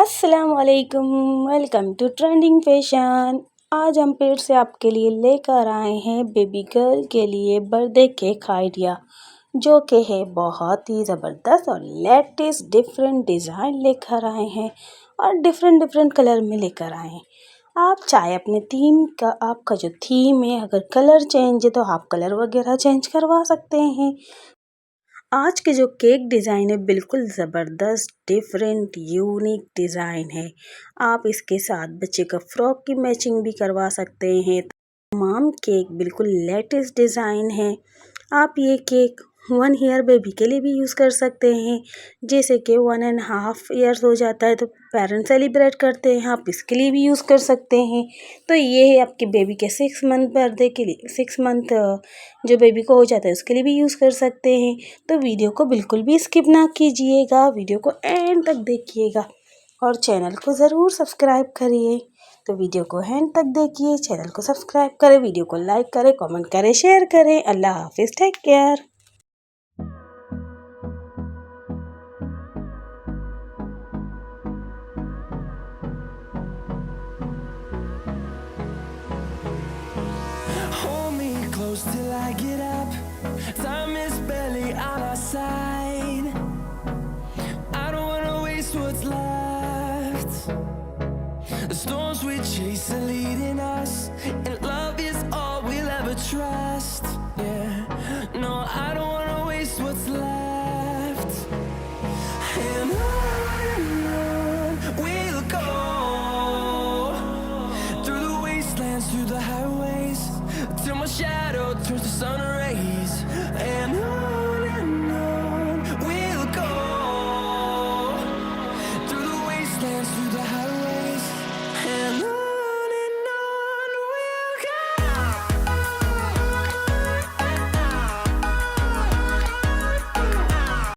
अस्सलाम वालेकुम, welcome to trending fashion. आज हम फिर से आपके लिए लेकर आए हैं बेबी गर्ल के लिए बर्थडे केक आइडिया, जो कि है बहुत ही ज़बरदस्त और लेटेस्ट डिफरेंट डिज़ाइन लेकर आए हैं और डिफरेंट डिफरेंट कलर में लेकर आए हैं। आप चाहे अपने थीम का, आपका जो थीम है, अगर कलर चेंज है तो आप कलर वगैरह चेंज करवा सकते हैं। आज के जो केक डिज़ाइन है बिल्कुल ज़बरदस्त डिफरेंट यूनिक डिज़ाइन है। आप इसके साथ बच्चे का फ्रॉक की मैचिंग भी करवा सकते हैं। तमाम केक बिल्कुल लेटेस्ट डिज़ाइन है। आप ये केक 1 ईयर बेबी के लिए भी यूज़ कर सकते हैं। जैसे कि 1.5 ईयर्स हो जाता है तो पेरेंट्स सेलिब्रेट करते हैं, आप इसके लिए भी यूज़ कर सकते हैं। तो ये है आपके बेबी के 6 मंथ बर्थडे के लिए, 6 मंथ जो बेबी को हो जाता है उसके लिए भी यूज़ कर सकते हैं। तो वीडियो को बिल्कुल भी स्किप ना कीजिएगा, वीडियो को एंड तक देखिएगा और चैनल को ज़रूर सब्सक्राइब करिए। तो वीडियो को एंड तक देखिए, चैनल को सब्सक्राइब करें, वीडियो को लाइक करें, कमेंट करें, शेयर करें। अल्लाह हाफिज़, take care. Hold me close till I get up. Time is barely on our side. I don't wanna waste what's left. The storms we chase are leading us, and love is all we'll ever trust. Yeah, no, I don't